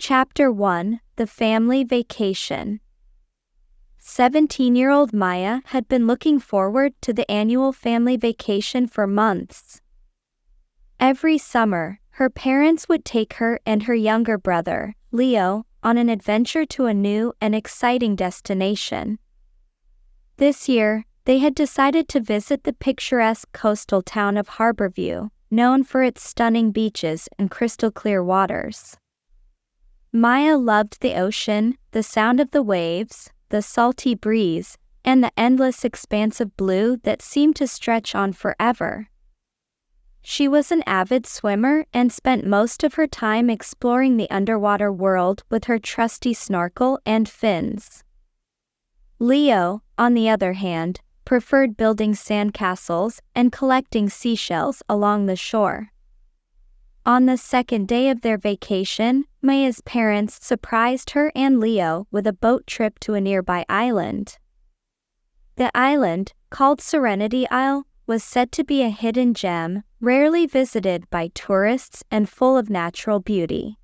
Chapter 1: The Family Vacation. 17-year-old Maya had been looking forward to the annual family vacation for months. Every summer, her parents would take her and her younger brother, Leo, on an adventure to a new and exciting destination. This year, they had decided to visit the picturesque coastal town of Harborview, known for its stunning beaches and crystal-clear waters. Maya loved the ocean, the sound of the waves, the salty breeze, and the endless expanse of blue that seemed to stretch on forever. She was an avid swimmer and spent most of her time exploring the underwater world with her trusty snorkel and fins. Leo, on the other hand, preferred building sandcastles and collecting seashells along the shore. On the second day of their vacation, Maya's parents surprised her and Leo with a boat trip to a nearby island. The island, called Serenity Isle, was said to be a hidden gem, rarely visited by tourists and full of natural beauty.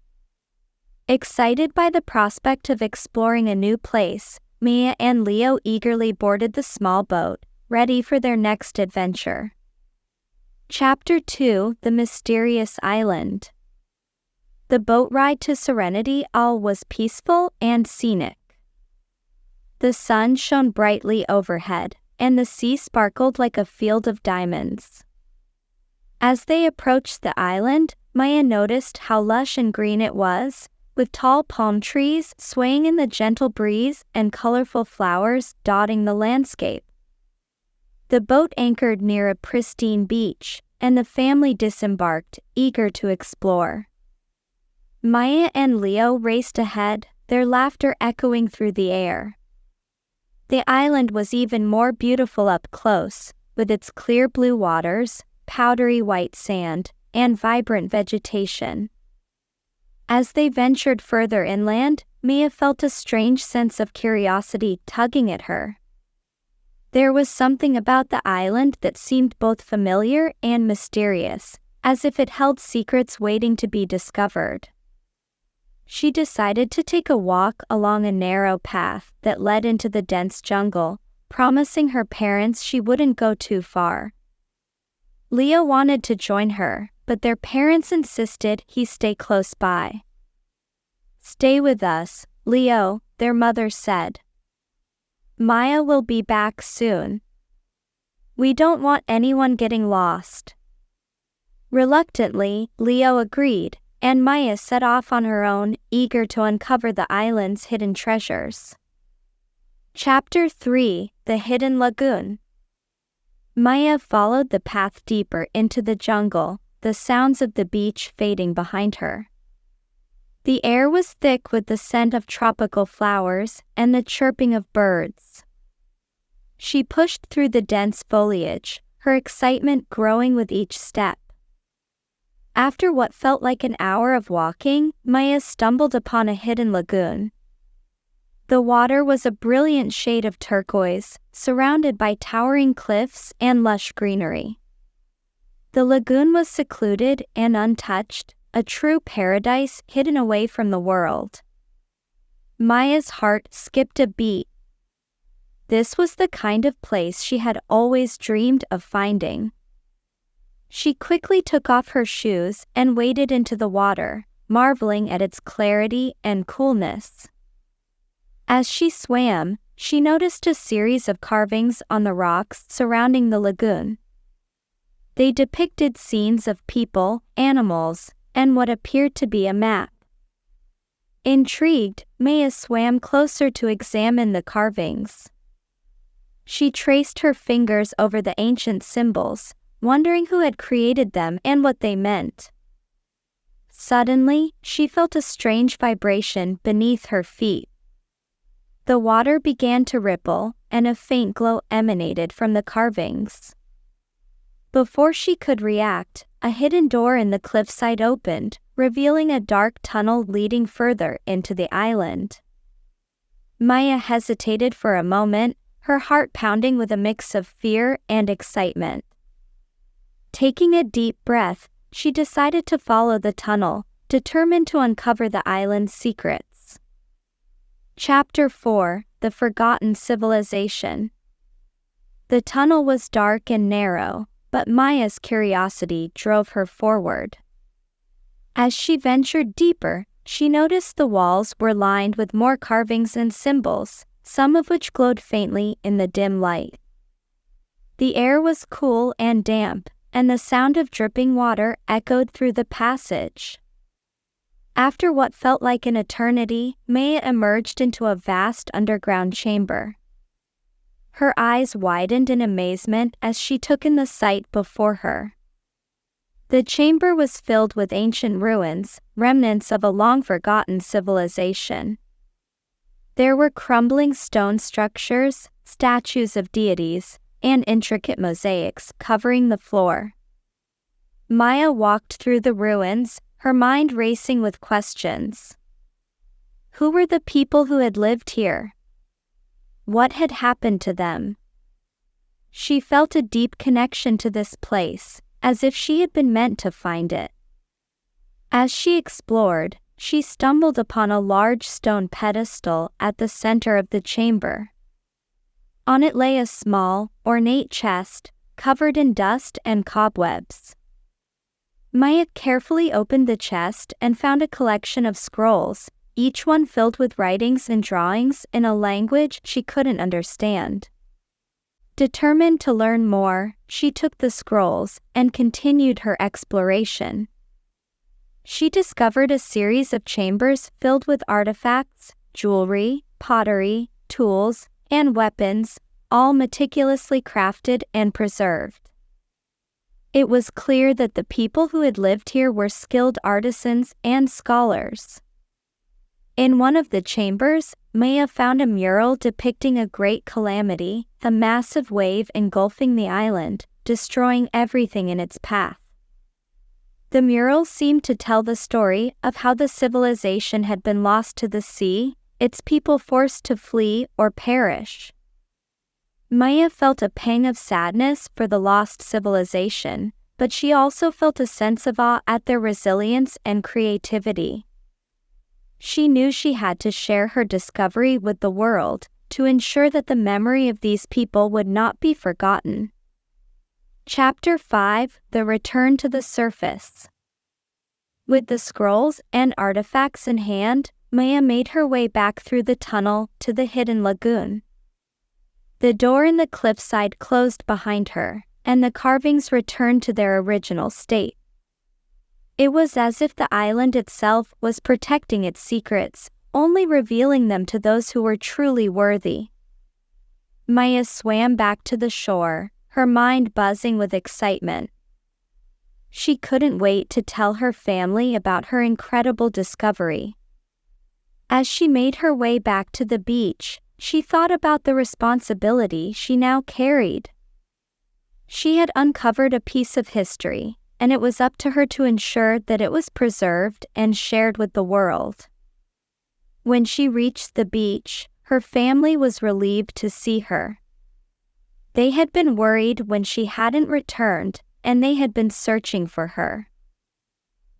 Excited by the prospect of exploring a new place, Maya and Leo eagerly boarded the small boat, ready for their next adventure. Chapter 2: The Mysterious Island. The boat ride to Serenity Isle was peaceful and scenic. The sun shone brightly overhead, and the sea sparkled like a field of diamonds. As they approached the island, Maya noticed how lush and green it was, with tall palm trees swaying in the gentle breeze and colorful flowers dotting the landscape. The boat anchored near a pristine beach, and the family disembarked, eager to explore. Maya and Leo raced ahead, their laughter echoing through the air. The island was even more beautiful up close, with its clear blue waters, powdery white sand, and vibrant vegetation. As they ventured further inland, Maya felt a strange sense of curiosity tugging at her. There was something about the island that seemed both familiar and mysterious, as if it held secrets waiting to be discovered. She decided to take a walk along a narrow path that led into the dense jungle, promising her parents she wouldn't go too far. Leo wanted to join her, but their parents insisted he stay close by. "Stay with us, Leo," their mother said. "Maya will be back soon. We don't want anyone getting lost." Reluctantly, Leo agreed, and Maya set off on her own, eager to uncover the island's hidden treasures. Chapter 3: The Hidden Lagoon. Maya followed the path deeper into the jungle, the sounds of the beach fading behind her. The air was thick with the scent of tropical flowers and the chirping of birds. She pushed through the dense foliage, her excitement growing with each step. After what felt like an hour of walking, Maya stumbled upon a hidden lagoon. The water was a brilliant shade of turquoise, surrounded by towering cliffs and lush greenery. The lagoon was secluded and untouched, a true paradise hidden away from the world. Maya's heart skipped a beat. This was the kind of place she had always dreamed of finding. She quickly took off her shoes and waded into the water, marveling at its clarity and coolness. As she swam, she noticed a series of carvings on the rocks surrounding the lagoon. They depicted scenes of people, animals, and what appeared to be a map. Intrigued, Maya swam closer to examine the carvings. She traced her fingers over the ancient symbols, wondering who had created them and what they meant. Suddenly, she felt a strange vibration beneath her feet. The water began to ripple, and a faint glow emanated from the carvings. Before she could react, a hidden door in the cliffside opened, revealing a dark tunnel leading further into the island. Maya hesitated for a moment, her heart pounding with a mix of fear and excitement. Taking a deep breath, she decided to follow the tunnel, determined to uncover the island's secrets. Chapter 4: The Forgotten Civilization. The tunnel was dark and narrow, but Maya's curiosity drove her forward. As she ventured deeper, she noticed the walls were lined with more carvings and symbols, some of which glowed faintly in the dim light. The air was cool and damp, and the sound of dripping water echoed through the passage. After what felt like an eternity, Maya emerged into a vast underground chamber. Her eyes widened in amazement as she took in the sight before her. The chamber was filled with ancient ruins, remnants of a long-forgotten civilization. There were crumbling stone structures, statues of deities, and intricate mosaics covering the floor. Maya walked through the ruins, her mind racing with questions. Who were the people who had lived here? What had happened to them? She felt a deep connection to this place, as if she had been meant to find it. As she explored, she stumbled upon a large stone pedestal at the center of the chamber. On it lay a small, ornate chest, covered in dust and cobwebs. Maya carefully opened the chest and found a collection of scrolls, each one filled with writings and drawings in a language she couldn't understand. Determined to learn more, she took the scrolls and continued her exploration. She discovered a series of chambers filled with artifacts, jewelry, pottery, tools, and weapons, all meticulously crafted and preserved. It was clear that the people who had lived here were skilled artisans and scholars. In one of the chambers, Maya found a mural depicting a great calamity, a massive wave engulfing the island, destroying everything in its path. The mural seemed to tell the story of how the civilization had been lost to the sea, its people forced to flee or perish. Maya felt a pang of sadness for the lost civilization, but she also felt a sense of awe at their resilience and creativity. She knew she had to share her discovery with the world, to ensure that the memory of these people would not be forgotten. Chapter 5: The Return to the Surface. With the scrolls and artifacts in hand, Maya made her way back through the tunnel to the hidden lagoon. The door in the cliffside closed behind her, and the carvings returned to their original state. It was as if the island itself was protecting its secrets, only revealing them to those who were truly worthy. Maya swam back to the shore, her mind buzzing with excitement. She couldn't wait to tell her family about her incredible discovery. As she made her way back to the beach, she thought about the responsibility she now carried. She had uncovered a piece of history, and it was up to her to ensure that it was preserved and shared with the world. When she reached the beach, her family was relieved to see her. They had been worried when she hadn't returned, and they had been searching for her.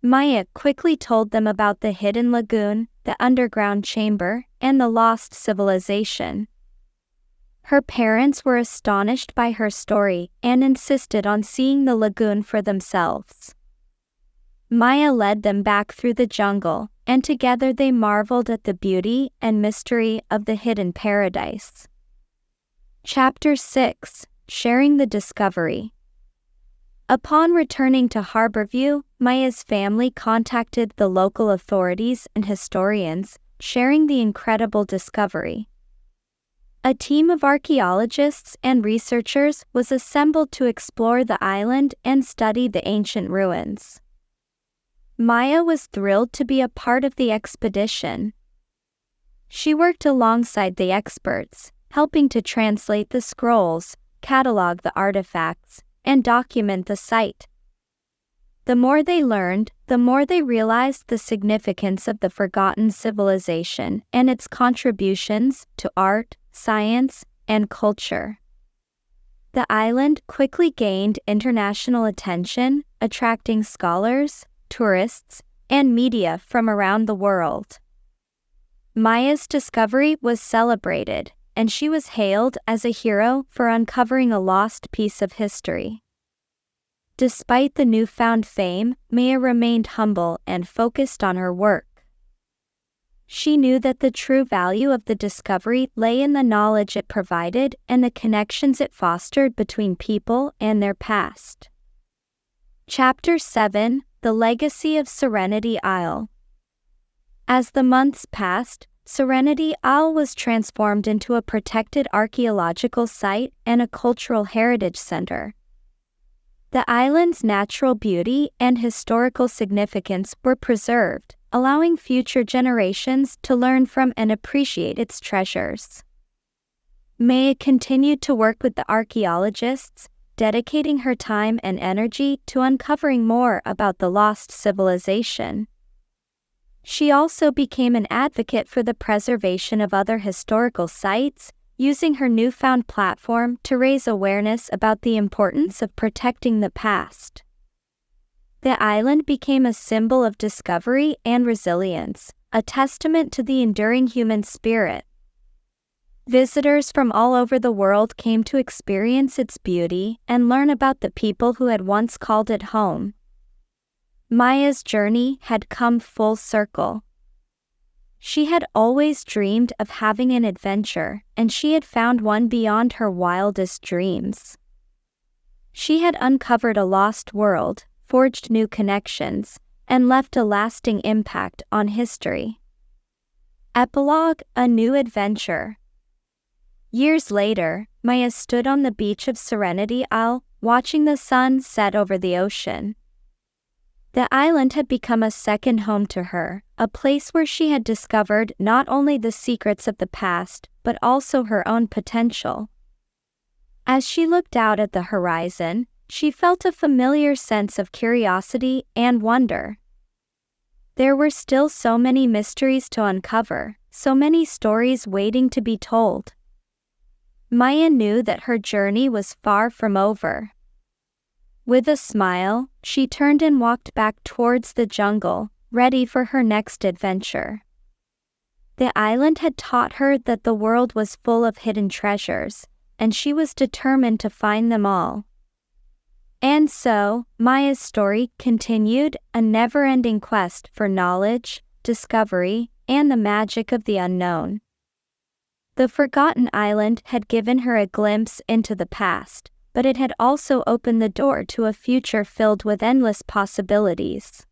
Maya quickly told them about the hidden lagoon, the underground chamber, and the lost civilization. Her parents were astonished by her story and insisted on seeing the lagoon for themselves. Maya led them back through the jungle, and together they marveled at the beauty and mystery of the hidden paradise. Chapter 6: Sharing the Discovery. Upon returning to Harborview, Maya's family contacted the local authorities and historians, sharing the incredible discovery. A team of archaeologists and researchers was assembled to explore the island and study the ancient ruins. Maya was thrilled to be a part of the expedition. She worked alongside the experts, helping to translate the scrolls, catalog the artifacts, and document the site. The more they learned, the more they realized the significance of the forgotten civilization and its contributions to art, science, and culture. The island quickly gained international attention, attracting scholars, tourists, and media from around the world. Maya's discovery was celebrated, and she was hailed as a hero for uncovering a lost piece of history. Despite the newfound fame, Maya remained humble and focused on her work. She knew that the true value of the discovery lay in the knowledge it provided and the connections it fostered between people and their past. Chapter 7: The Legacy of Serenity Isle. As the months passed, Serenity Isle was transformed into a protected archaeological site and a cultural heritage center. The island's natural beauty and historical significance were preserved, allowing future generations to learn from and appreciate its treasures. Maya continued to work with the archaeologists, dedicating her time and energy to uncovering more about the lost civilization. She also became an advocate for the preservation of other historical sites, using her newfound platform to raise awareness about the importance of protecting the past. The island became a symbol of discovery and resilience, a testament to the enduring human spirit. Visitors from all over the world came to experience its beauty and learn about the people who had once called it home. Maya's journey had come full circle. She had always dreamed of having an adventure, and she had found one beyond her wildest dreams. She had uncovered a lost world, forged new connections, and left a lasting impact on history. Epilogue: A New Adventure. Years later, Maya stood on the beach of Serenity Isle, watching the sun set over the ocean. The island had become a second home to her, a place where she had discovered not only the secrets of the past, but also her own potential. As she looked out at the horizon, she felt a familiar sense of curiosity and wonder. There were still so many mysteries to uncover, so many stories waiting to be told. Maya knew that her journey was far from over. With a smile, she turned and walked back towards the jungle, ready for her next adventure. The island had taught her that the world was full of hidden treasures, and she was determined to find them all. And so, Maya's story continued, a never-ending quest for knowledge, discovery, and the magic of the unknown. The forgotten island had given her a glimpse into the past, but it had also opened the door to a future filled with endless possibilities.